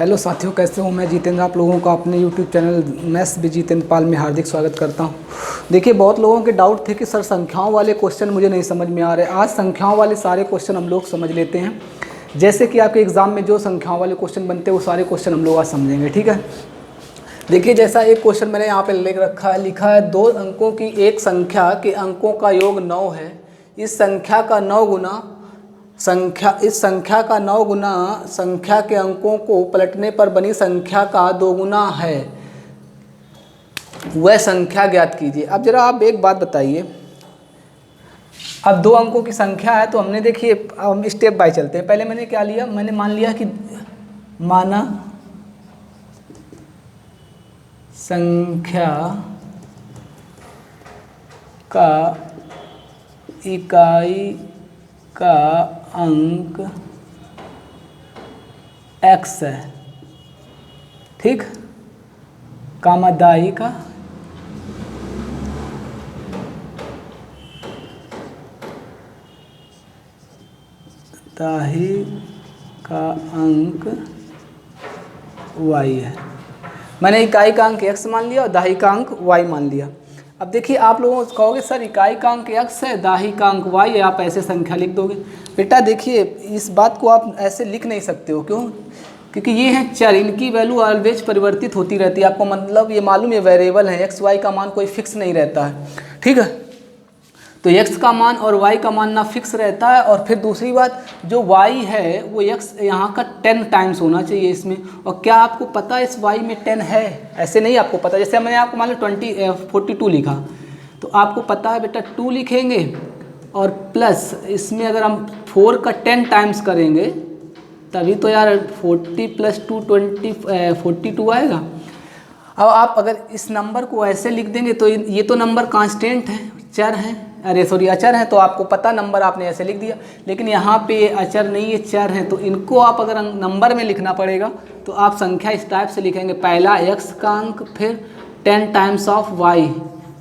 Hello साथियों, कैसे हो? मैं जितेंद्र आप लोगों का अपने YouTube channel maths with Jitendra Pal में हार्दिक स्वागत करता हूं। देखिए, बहुत लोगों के डाउट थे कि सर संख्याओं वाले क्वेश्चन मुझे नहीं समझ में आ रहे। आज संख्याओं वाले सारे क्वेश्चन हम लोग समझ लेते हैं। जैसे कि आपके एग्जाम में जो संख्याओं वाले क्वेश्चन बनते हैं वो सारे क्वेश्चन हम लोग आज समझेंगे, ठीक है। देखिए, जैसा एक क्वेश्चन मैंने यहाँ पे लिखा है 2 अंकों की एक संख्या के अंकों का योग 9 है। इस संख्या का 9 गुना संख्या के अंकों को पलटने पर बनी संख्या का 2 गुना है, वह संख्या ज्ञात कीजिए। अब जरा आप एक बात बताइए, अब 2 अंकों की संख्या है तो हमने देखिए हम स्टेप बाय चलते हैं। पहले मैंने क्या लिया, मैंने मान लिया कि माना संख्या का इकाई का अंक x है, ठीक, कामा दाई का दाही का अंक y है। मैंने इकाई का अंक x मान लिया और दाही का अंक y मान लिया। अब देखिए, आप लोगों को कहोगे सर इकाई का अंक x है, दाही का अंक y है, आप ऐसे संख्या लिख दोगे। बेटा देखिए, इस बात को आप ऐसे लिख नहीं सकते हो। क्यों? क्योंकि ये हैं चर, इनकी वैल्यू ऑलवेज परिवर्तित होती रहती है। आपको मतलब ये मालूम है, वेरिएबल है, x y का मान कोई फिक्स नहीं रहता है, ठीक है। तो x का मान और y का मान ना फिक्स रहता है, और फिर दूसरी बात, जो y है वो x यहाँ का 10 टाइम्स होना चाहिए इसमें। और क्या आपको पता है इस y में 10 है? ऐसे नहीं आपको पता। जैसे मैंने आपको मान लो 42 लिखा, तो आपको पता है बेटा 2 लिखेंगे और प्लस इसमें अगर हम 4 का 10 टाइम्स करेंगे तभी तो यार 40 + 2 42 आएगा। अब आप अगर इस नंबर को ऐसे लिख देंगे तो ये तो नंबर कांस्टेंट है, चर है, अचर है, तो आपको पता नंबर आपने ऐसे लिख दिया। लेकिन यहाँ पे ये अचर नहीं, ये चर है, तो इनको आप अगर नंबर में लिखना पड़ेगा तो आप संख्या इस टाइप से लिखेंगे। पहला x का अंक, फिर 10 टाइम्स ऑफ y,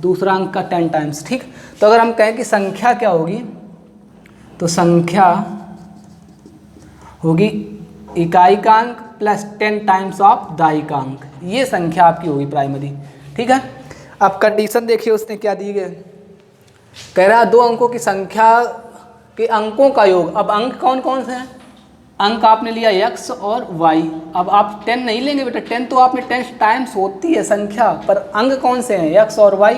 दूसरा अंक का 10 टाइम्स, ठीक। तो अगर हम कहें कि संख्या क्या होगी, तो संख्या होगी इकाई का अंक प्लस 10 टाइम्स ऑफ दाई का अंक। ये संख्या आपकी होगी प्राइमरी, ठीक है। अब कंडीशन देखिए उसने क्या दी है, कह रहा है 2 अंकों की संख्या के अंकों का योग। अब अंक कौन कौन से हैं? अंक आपने लिया x और y। अब आप 10 नहीं लेंगे बेटा, 10 तो आप में 10 टाइम्स होती है संख्या, पर अंक कौन से हैं? x और y।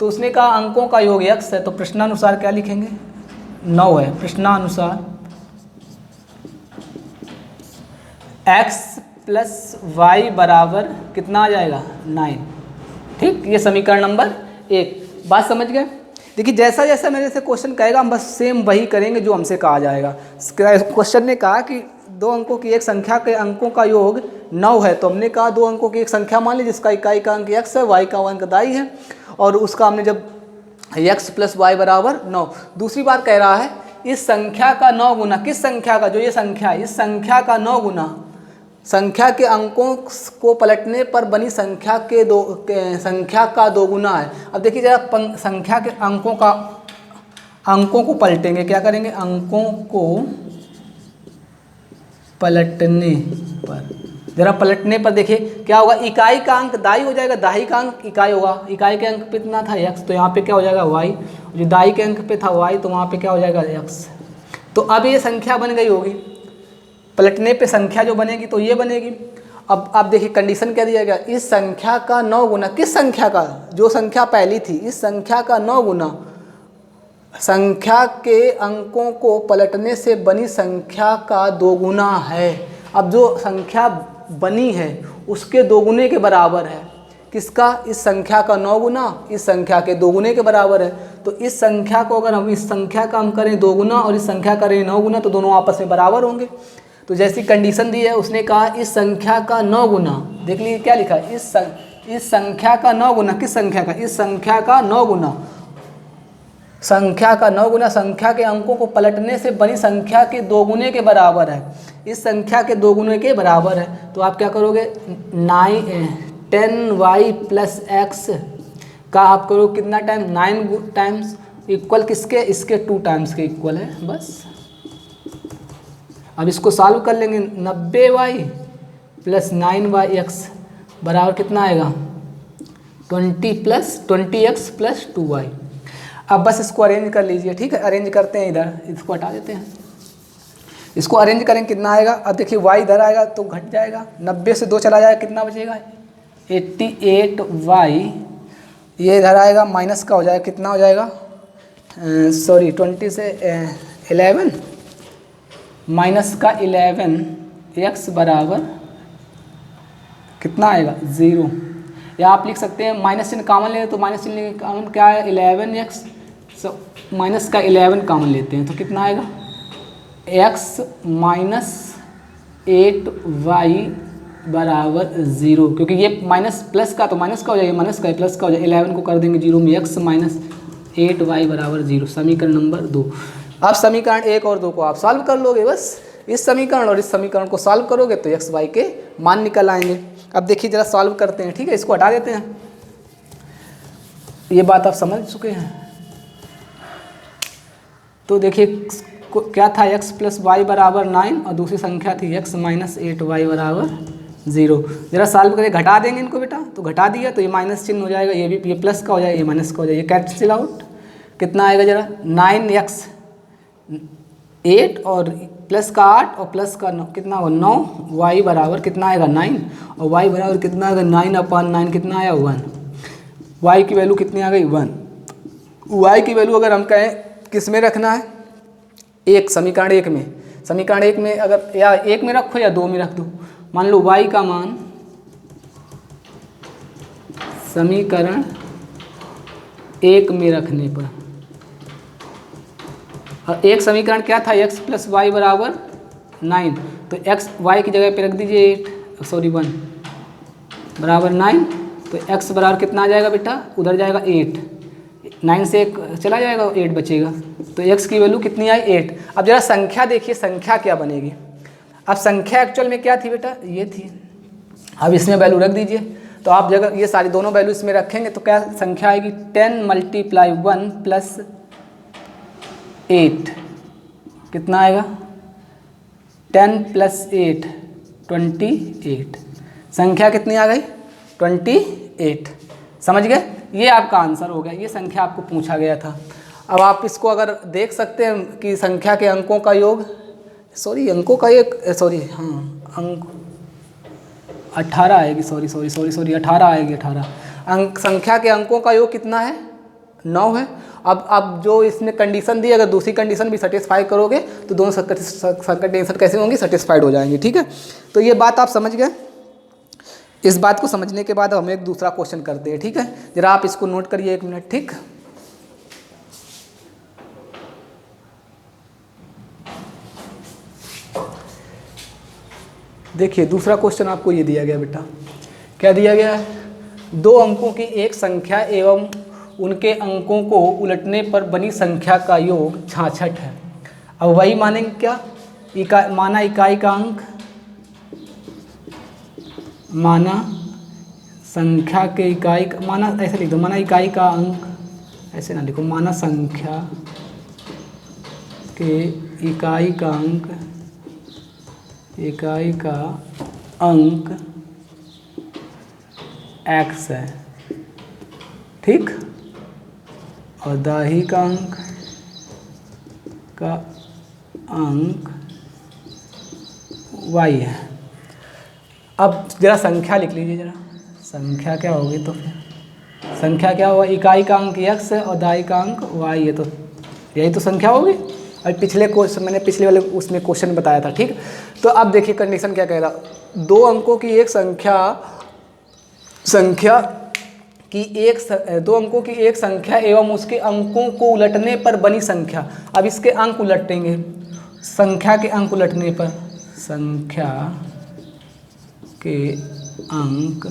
तो उसने कहा अंकों का योग x है, तो प्रश्नानुसार क्या लिखेंगे? 9 है। प्रश्नानुसार x + y बराबर कितना आ जाएगा? 9, ठीक। ये समीकरण नंबर 1। बात समझ गए? देखिए, जैसा जैसा मेरे से क्वेश्चन कहेगा हम बस सेम वही करेंगे जो हमसे कहा जाएगा। क्वेश्चन ने कहा कि 2 अंकों की एक संख्या के अंकों का योग 9 है, तो हमने कहा 2 अंकों की एक संख्या मान ली जिसका इकाई का अंक x है, y का अंक दाई है, और उसका हमने जब x + y बराबर 9। दूसरी बात कह रहा है इस संख्या का 9 गुना, किस संख्या का? जो ये संख्या है, इस संख्या का 9 गुना संख्या के अंकों को पलटने पर बनी संख्या का 2 गुना है। अब देखिए जरा, संख्या के अंकों को पलटेंगे, क्या करेंगे? अंकों को पलटने पर, जरा पलटने पर देखिए क्या होगा। इकाई का अंक दाई हो जाएगा, दाही का अंक इकाई होगा। इकाई के अंक पे इतना था x, तो यहाँ पे क्या हो जाएगा y। जो दाई के अंक पे था y, तो वहाँ पे क्या हो जाएगा x। तो अब ये संख्या बन गई होगी, पलटने पे संख्या जो बनेगी तो ये बनेगी। अब आप देखिए कंडीशन क्या दिया गया, इस संख्या का 9 गुना, किस संख्या का? जो संख्या पहली थी, इस संख्या का 9 गुना संख्या के अंकों को पलटने से बनी संख्या का 2 गुना है। अब जो संख्या बनी है उसके 2 गुने के बराबर है। किसका? इस संख्या का 9 गुना इस संख्या के 2 गुने के बराबर है। तो इस संख्या को अगर हम इस संख्या का हम करें 2 गुना और इस संख्या करें 9 गुना, तो दोनों आपस में बराबर होंगे। तो जैसी कंडीशन दी है, उसने कहा इस संख्या का 9 गुना, देख लीजिए क्या लिखा है, इस संख्या का 9 गुना, किस संख्या का? इस संख्या का 9 गुना संख्या का 9 गुना संख्या के अंकों को पलटने से बनी संख्या के 2 गुने के बराबर है। इस संख्या के 2 गुने के बराबर है, तो आप क्या करोगे? 10y + x का आप करो कितना टाइम? 9 टाइम्स, इक्वल किसके? इसके 2 टाइम्स के इक्वल है, बस। अब इसको सॉल्व कर लेंगे। 90y प्लस 9y(x) बराबर कितना आएगा 20x प्लस 2y। अब बस इसको अरेंज कर लीजिए, ठीक है। अरेंज करते हैं, इधर इसको हटा देते हैं, इसको अरेंज करेंगे कितना आएगा। अब देखिए y इधर आएगा तो घट जाएगा, 90 से 2 चला जाएगा, कितना बचेगा 88y। ये इधर आएगा माइनस का हो जाएगा, कितना हो जाएगा 20 से 11 माइनस का 11x बराबर कितना आएगा 0। या आप लिख सकते हैं माइनस चिन्ह कॉमन ले, तो माइनस चिन्ह कॉमन क्या है 11x, माइनस का 11 कॉमन लेते हैं तो कितना आएगा x माइनस 8y बराबर 0, क्योंकि ये माइनस प्लस का तो माइनस का हो जाएगा, माइनस का प्लस का हो जाएगा, 11 को कर देंगे 0 में, x माइनस 8y बराबर 0। समीकरण नंबर 2। अब समीकरण 1 और 2 को आप सॉल्व कर लोगे, बस इस समीकरण और इस समीकरण को सॉल्व करोगे तो x y के मान निकल आएंगे। अब देखिए जरा सॉल्व करते हैं, ठीक है। इसको हटा देते हैं, ये बात आप समझ चुके हैं। तो देखिए क्या था x प्लस वाई बराबर 9 और दूसरी संख्या थी x माइनस 8y बराबर 0। जरा सॉल्व करके घटा देंगे इनको बेटा, तो घटा दिया तो ये माइनस चिन्ह हो जाएगा, ये भी ये प्लस का हो जाएगा, ये माइनस का हो जाएगा, ये कैंसिल आउट। कितना आएगा जरा 9x 8 और प्लस का 8 और प्लस का 9 कितना होगा 9, y बराबर कितना आएगा 9 और y बराबर कितना आएगा 9/9 कितना आया 1। y की वैल्यू कितनी आ गई 1। y की वैल्यू अगर हम कहें किस में रखना है, एक समीकरण 1 में, समीकरण 1 में अगर या 1 में रखो या 2 में रख दो। मान लो y का मान समीकरण 1 में रखने पर, और एक समीकरण क्या था x प्लस वाई बराबर 9, तो x y की जगह पे रख दीजिए 1 बराबर 9, तो x बराबर कितना आ जाएगा बेटा, उधर जाएगा 8, 9 से 1 चला जाएगा 8 बचेगा, तो x की वैल्यू कितनी आई 8। अब जरा संख्या देखिए, संख्या क्या बनेगी। अब संख्या एक्चुअल में क्या थी बेटा, ये थी। अब इसमें वैल्यू रख दीजिए, तो आप जगह ये सारी दोनों वैल्यू इसमें रखेंगे तो क्या संख्या आएगी 10 × 1 प्लस 8 कितना आएगा 10 प्लस 8 28। संख्या कितनी आ गई 28। समझ गए, ये आपका आंसर हो गया, ये संख्या आपको पूछा गया था। अब आप इसको अगर देख सकते हैं कि संख्या के अंकों का योग, अंकों का एक अंक 18 आएगी, 18 आएगी, 18 अंक। संख्या के अंकों का योग कितना है 9 है। अब जो इसने कंडीशन दी, अगर दूसरी कंडीशन भी सेटिस्फाई करोगे तो दोनों कंडीशन कैसे होंगी, सेटिस्फाइड हो जाएंगी, ठीक है। तो ये बात आप समझ गए। इस बात को समझने के बाद हम एक दूसरा क्वेश्चन करते हैं, ठीक है। जरा आप इसको नोट करिए 1 मिनट, ठीक। देखिए दूसरा क्वेश्चन आपको ये दिया गया बेटा, क्या दिया गया है, 2 अंकों की एक संख्या एवं उनके अंकों को उलटने पर बनी संख्या का योग 66 है। अब वही मानेंगे क्या, माना इकाई का अंक, माना संख्या के इकाई का, माना ऐसे लिख दो, माना इकाई का अंक, ऐसे ना लिखो, माना संख्या के इकाई का अंक, इकाई का अंक x है, ठीक, और दाहिकांक का अंक y है। अब जरा संख्या लिख लीजिए, जरा संख्या क्या होगी, तो फिर संख्या क्या होगा, इकाई का अंक x है और दाई का अंक y है, तो यही तो संख्या होगी। और पिछले क्वेश्चन मैंने पिछले वाले उसमें क्वेश्चन बताया था, ठीक। तो अब देखिए कंडीशन क्या कह रहा, 2 अंकों की एक दो अंकों की एक संख्या एवं उसके अंकों को उलटने पर बनी संख्या। अब इसके अंक उलटेंगे, संख्या के अंक उलटने पर, संख्या के अंक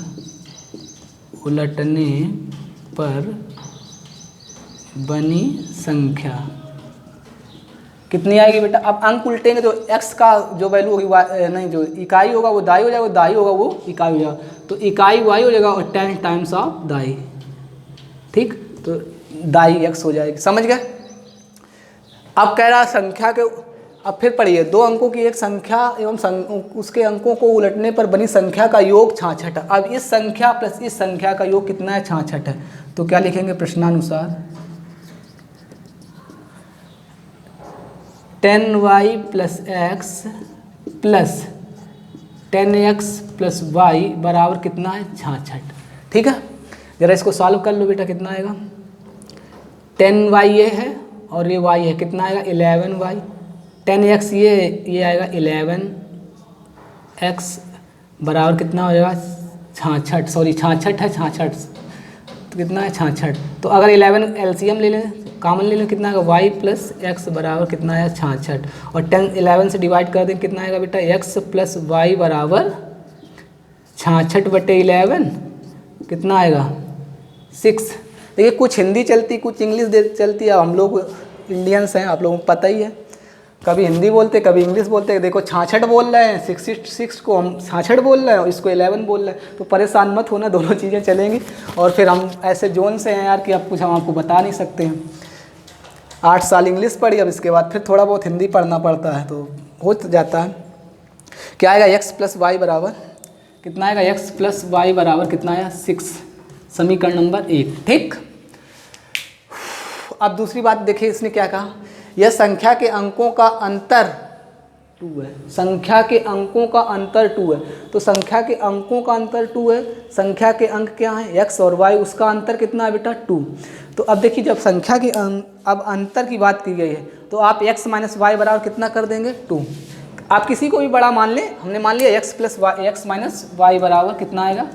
उलटने पर बनी संख्या कितनी आएगी बेटा। अब अंक उल्टेंगे तो x का जो वैल्यू होगी नहीं, जो इकाई होगा वो दाई हो जाएगा, दाई होगा वो इकाई हो जाएगा, तो इकाई y हो जाएगा और 10 टाइम्स ऑफ दाई, ठीक, तो दाई x हो जाएगी। समझ गए। अब कह रहा संख्या के, अब फिर पढ़िए, 2 अंकों की एक संख्या एवं उसके अंकों को उलटने पर बनी संख्या का योग 66 है। अब इस संख्या प्लस इस संख्या का योग कितना है? 66 है। तो क्या लिखेंगे प्रश्नानुसार? 10y plus x plus 10x plus y बराबर कितना है? 66। ठीक है, जरा इसको सॉल्व कर लो बेटा, कितना आएगा? 10y ये है और ये y है, कितना आएगा? 11y। 10x ये आएगा 11x बराबर कितना हो जाएगा? 66, सॉरी 66 है, 66 तो कितना है? 66। तो अगर 11 एलसीएम ले लें, कॉमन ले लें, कितना आएगा? y प्लस एक्स बराबर कितना है? 66। और 11 से डिवाइड कर दें, कितना आएगा बेटा? x प्लस वाई बराबर 66/11 कितना आएगा? 6। देखिए कुछ हिंदी चलती, कुछ इंग्लिश चलती है। हम लोग इंडियंस हैं, आप लोगों को पता ही है, कभी हिंदी बोलते कभी इंग्लिश बोलते हैं। देखो 66 बोल रहे हैं, 66 को हम 66 बोल रहे हैं और इसको 11 बोल रहे हैं, तो परेशान मत होना, दोनों चीज़ें चलेंगी। और फिर हम ऐसे जोन से हैं यार कि अब कुछ हम आपको बता नहीं सकते हैं। 8 साल इंग्लिश पढ़ी, अब इसके बाद फिर थोड़ा बहुत हिंदी पढ़ना पड़ता है, तो हो जाता है। क्या आएगा? x प्लस वाई बराबर कितना आएगा? x प्लस वाई बराबर कितना आया? 6, समीकरण नंबर 1। ठीक, अब दूसरी बात देखिए, इसने क्या कहा? यह संख्या के अंकों का अंतर 2 है। संख्या के अंकों का अंतर 2 है। तो संख्या के अंकों का अंतर 2 है, संख्या के अंक क्या है? x और y, उसका अंतर कितना है बेटा? 2। तो अब देखिए, जब संख्या की अब अंतर की बात की गई है, तो आप x माइनस वाई बराबर कितना कर देंगे? 2। आप किसी को भी बड़ा मान लें, हमने मान लिया x माइनस वाई बराबर कितना आएगा?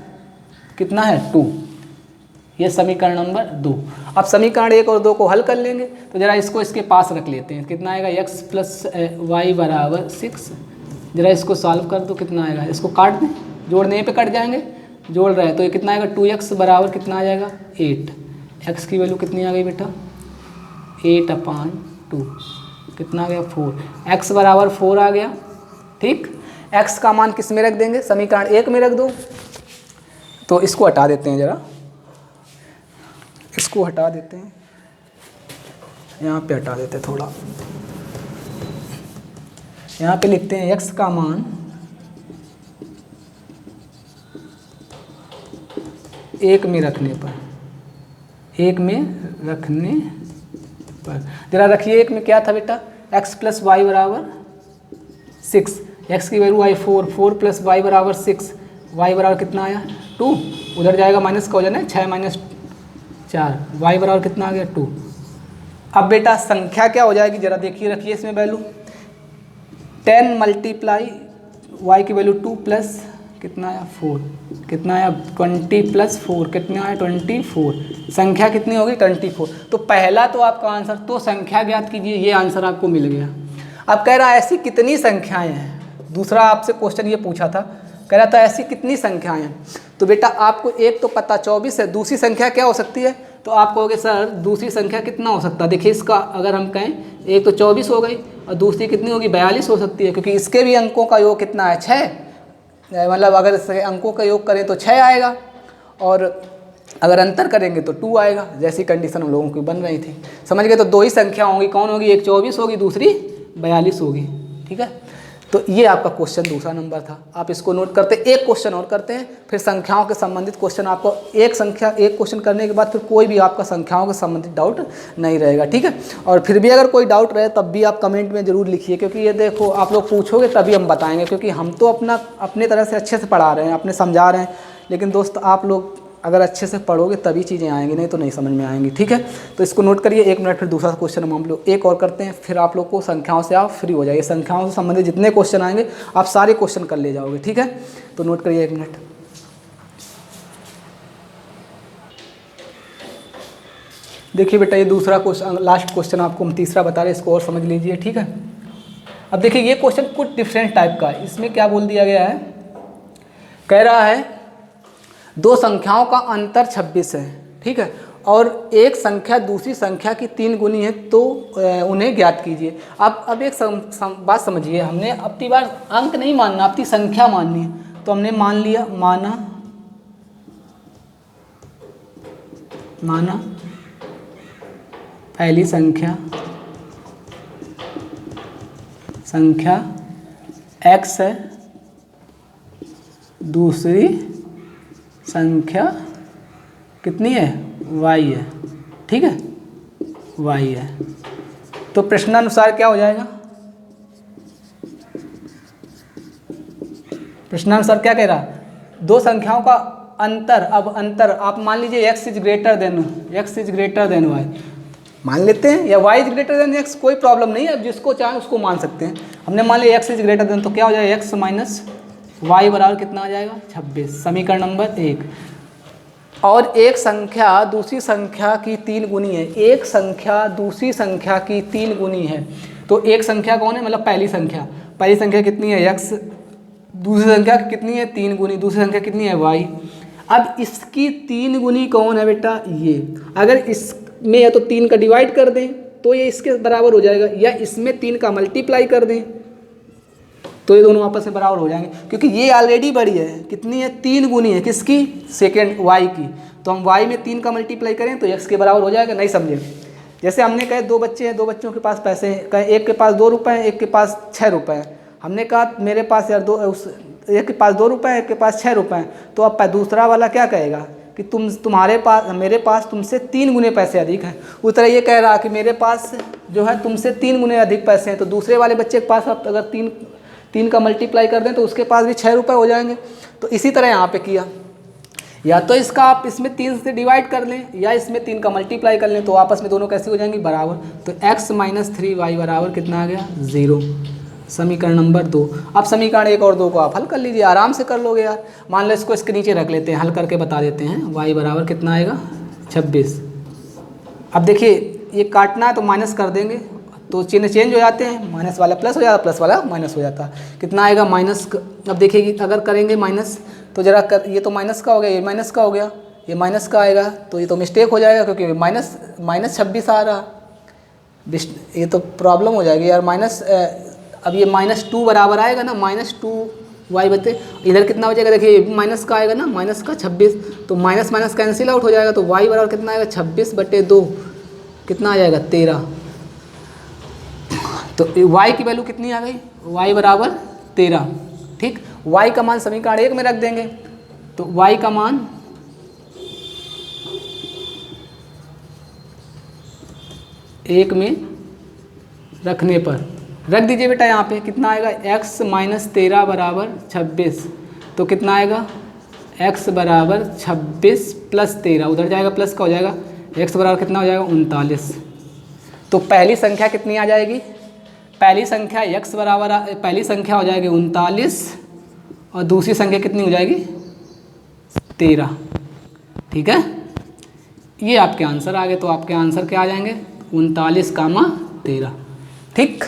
कितना है? 2। ये समीकरण नंबर 2। अब समीकरण 1 और 2 को हल कर लेंगे, तो जरा इसको इसके पास रख लेते हैं। कितना आएगा? x प्लस वाई बराबर 6। जरा इसको सॉल्व कर दो, कितना आएगा? इसको काट दें, जोड़ने पे कट जाएंगे, जोड़ रहे हैं तो ये कितना आएगा? 2x बराबर कितना आ जाएगा? 8। x की वैल्यू कितनी आ गई बेटा? 8/2 कितना आ गया? 4। x बराबर 4 आ गया। ठीक, x का मान किस में रख देंगे? समीकरण 1 में रख दो। तो इसको हटा देते हैं, जरा इसको हटा देते हैं, यहाँ पे हटा देते हैं थोड़ा। यहाँ पे लिखते हैं x का मान 1 में रखने पर, 1 में रखने पर जरा रखिए। 1 में क्या था बेटा? x प्लस वाई बराबर 6, x की वैल्यू आई 4 प्लस वाई बराबर 6, y बराबर कितना आया? 2। उधर जाएगा माइनस का हो जाना है, 6 माइनस 4, y बराबर कितना आ गया? 2। अब बेटा संख्या क्या हो जाएगी? जरा देखिए, रखिए इसमें वैल्यू 10 मल्टीप्लाई y की वैल्यू 2 प्लस कितना आया? 4, कितना आया? 20 प्लस 4 कितना आया? 24। संख्या कितनी होगी? 24। तो पहला तो आपका आंसर, तो संख्या ज्ञात कीजिए, ये आंसर आपको मिल गया। अब कह रहा है ऐसी कितनी संख्याएं हैं? दूसरा आपसे क्वेश्चन ये पूछा था, कह रहा था ऐसी कितनी संख्याएं हैं? तो बेटा आपको एक तो पता 24 है, दूसरी संख्या क्या हो सकती है? तो आप कहोगे सर दूसरी संख्या कितना हो सकता है? देखिए इसका अगर हम कहें, एक तो 24 हो गई और दूसरी कितनी होगी? 42 हो सकती है, क्योंकि इसके भी अंकों का योग कितना है? 6। मतलब अगर इसके अंकों का योग करें तो 6 आएगा, और अगर अंतर करेंगे तो 2 आएगा। जैसी कंडीशन हम लोगों की बन रही थी, समझ गए? तो 2 ही संख्या होंगी, कौन होगी? एक 24 होगी, दूसरी 42 होगी। ठीक है, तो ये आपका क्वेश्चन दूसरा नंबर था। आप इसको नोट करते, एक क्वेश्चन और करते हैं, फिर संख्याओं के संबंधित क्वेश्चन। आपको एक क्वेश्चन करने के बाद फिर कोई भी आपका संख्याओं के संबंधित डाउट नहीं रहेगा। ठीक है, और फिर भी अगर कोई डाउट रहे तब भी आप कमेंट में ज़रूर लिखिए, क्योंकि ये देखो आप लोग पूछोगे तभी हम बताएंगे, क्योंकि हम तो अपने तरह से अच्छे से पढ़ा रहे हैं, अपने समझा रहे हैं, लेकिन दोस्त आप लोग अगर अच्छे से पढ़ोगे तभी चीज़ें आएंगी, नहीं तो नहीं समझ में आएंगी। ठीक है, तो इसको नोट करिए। 1 मिनट, फिर दूसरा क्वेश्चन हम लोग एक और करते हैं, फिर आप लोग को संख्याओं से आप फ्री हो जाइए। संख्याओं से संबंधित जितने क्वेश्चन आएंगे आप सारे क्वेश्चन कर ले जाओगे। ठीक है, तो नोट करिए 1 मिनट। देखिए बेटा, ये दूसरा क्वेश्चन, लास्ट क्वेश्चन आपको हम तीसरा बता रहे हैं, इसको और समझ लीजिए। ठीक है, अब देखिए ये क्वेश्चन कुछ डिफरेंट टाइप का है। इसमें क्या बोल दिया गया है? कह रहा है 2 संख्याओं का अंतर 26 है। ठीक है, और एक संख्या दूसरी संख्या की 3 गुनी है, तो उन्हें ज्ञात कीजिए। अब एक बात समझिए, हमने अपनी बार अंक नहीं मानना, अपनी संख्या माननी है। तो हमने मान लिया, माना पहली संख्या संख्या x है, दूसरी संख्या कितनी है, y है, ठीक है, y है। तो प्रश्नानुसार क्या हो जाएगा, प्रश्नानुसार क्या कह रहा, दो संख्याओं का अंतर, अब अंतर आप मान लीजिए x is greater than y मान लेते हैं, या y is greater than x, कोई प्रॉब्लम नहीं है, अब जिसको चाहे उसको मान सकते हैं। हमने मान लिया x इज ग्रेटर देन, तो क्या हो जाएगा x माइनस y बराबर कितना आ जाएगा 26, समीकरण नंबर 1। और एक संख्या दूसरी संख्या की 3 गुनी है, एक संख्या दूसरी संख्या की 3 गुनी है, तो एक संख्या कौन है, मतलब पहली संख्या कितनी है x, दूसरी संख्या कितनी है 3 गुनी, दूसरी संख्या कितनी है y। अब इसकी 3 गुनी कौन है बेटा, ये, अगर इसमें या तो 3 का डिवाइड कर दें तो ये इसके बराबर हो जाएगा, या इसमें 3 का मल्टीप्लाई कर दें तो ये दोनों आपस में बराबर हो जाएंगे, क्योंकि ये ऑलरेडी बड़ी है, कितनी है 3 गुनी है, किसकी, सेकेंड y की, तो हम y में 3 का मल्टीप्लाई करें तो x के बराबर हो जाएगा। नहीं समझे, जैसे हमने कहे 2 बच्चे हैं, 2 बच्चों के पास पैसे हैं, कहे एक के पास 2 रुपये हैं, एक के पास 6 रुपये हैं। हमने कहा मेरे पास यार एक के पास 2 रुपये हैं, एक के पास 6 रुपये हैं, तो अब दूसरा वाला क्या कहेगा कि तुम्हारे पास, मेरे पास तुमसे 3 गुने पैसे अधिक हैं। उस तरह ये कह रहा कि मेरे पास जो है तुमसे 3 गुने अधिक पैसे हैं, तो दूसरे वाले बच्चे के पास आप अगर 3 का मल्टीप्लाई कर दें तो उसके पास भी 6 रुपये हो जाएंगे। तो इसी तरह यहाँ पे किया, या तो इसका आप इसमें 3 से डिवाइड कर लें, या इसमें 3 का मल्टीप्लाई कर लें, तो आपस में दोनों कैसे हो जाएंगी, बराबर। तो x माइनस 3y बराबर कितना आ गया 0, समीकरण नंबर 2। अब समीकरण 1 और 2 को आप हल कर लीजिए, आराम से कर लोगे यार। मान लो इसको इसके नीचे रख लेते हैं, हल करके बता देते हैं। y बराबर कितना आएगा 26। अब देखिए ये काटना है तो माइनस कर देंगे, तो चिन्ह चेंज हो जाते हैं, माइनस वाला प्लस हो जाता, प्लस वाला माइनस हो जाता। कितना आएगा माइनस, अब देखिए अगर करेंगे माइनस तो जरा ये तो माइनस का हो गया, ये माइनस का हो गया, ये माइनस का आएगा, तो ये तो मिस्टेक हो जाएगा, क्योंकि माइनस 26 आ रहा, ये तो प्रॉब्लम हो जाएगी यार। माइनस, अब ये -2 बराबर आएगा ना, -2y बते, इधर कितना हो जाएगा, देखिए माइनस का आएगा ना, माइनस का 26, तो माइनस माइनस कैंसिल आउट हो जाएगा, तो y बराबर कितना आएगा 26/2, कितना आ जाएगा 13। तो y की वैल्यू कितनी आ गई, y बराबर 13, ठीक। y का मान समीकरण 1 में रख देंगे, तो y का मान एक में रखने पर रख दीजिए बेटा, यहाँ पे कितना आएगा x माइनस 13 बराबर 26, तो कितना आएगा x बराबर 26 प्लस 13, उधर जाएगा प्लस का हो जाएगा, x बराबर कितना हो जाएगा 39। तो पहली संख्या कितनी आ जाएगी, पहली संख्या x बराबर, पहली संख्या हो जाएगी 39 और दूसरी संख्या कितनी हो जाएगी 13, ठीक है। ये आपके आंसर आ गए, तो आपके आंसर क्या आ जाएंगे 39, 13, ठीक।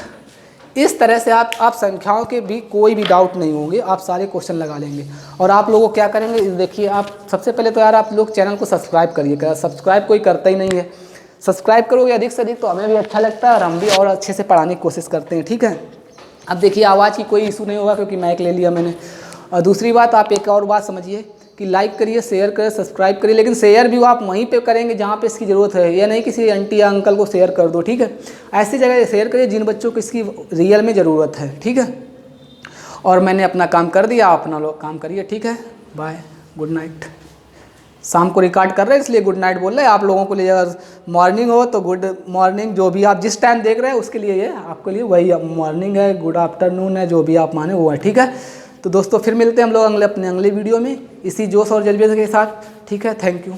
इस तरह से आप संख्याओं के भी कोई भी डाउट नहीं होंगे, आप सारे क्वेश्चन लगा लेंगे। और आप लोगों क्या करेंगे, देखिए आप सबसे पहले तो यार आप लोग चैनल को सब्सक्राइब करिएगा, सब्सक्राइब कोई करता ही नहीं है। सब्सक्राइब करोगे अधिक से अधिक तो हमें भी अच्छा लगता है और हम भी और अच्छे से पढ़ाने की कोशिश करते हैं, ठीक है। अब देखिए आवाज़ की कोई इशू नहीं होगा क्योंकि माइक ले लिया मैंने। और दूसरी बात, आप एक और बात समझिए कि लाइक करिए, शेयर करिए, सब्सक्राइब करिए, लेकिन शेयर भी आप वहीं पे करेंगे जहाँ पे इसकी ज़रूरत है, या नहीं किसी आंटी या अंकल को शेयर कर दो, ठीक है। ऐसी जगह शेयर करिए जिन बच्चों को इसकी रियल में ज़रूरत है, ठीक है। और मैंने अपना काम कर दिया, अपना लोग काम करिए, ठीक है। Bye, good night. शाम को रिकॉर्ड कर रहे हैं इसलिए गुड नाइट बोल रहे हैं आप लोगों को लिए। अगर मॉर्निंग हो तो गुड मॉर्निंग, जो भी आप जिस टाइम देख रहे हैं उसके लिए ये आपके लिए वही मॉर्निंग है, गुड आफ्टरनून है, जो भी आप माने वो है, ठीक है। तो दोस्तों फिर मिलते हैं हम लोग अपने अगले वीडियो में इसी जोश और जज्बे के साथ, ठीक है। Thank you.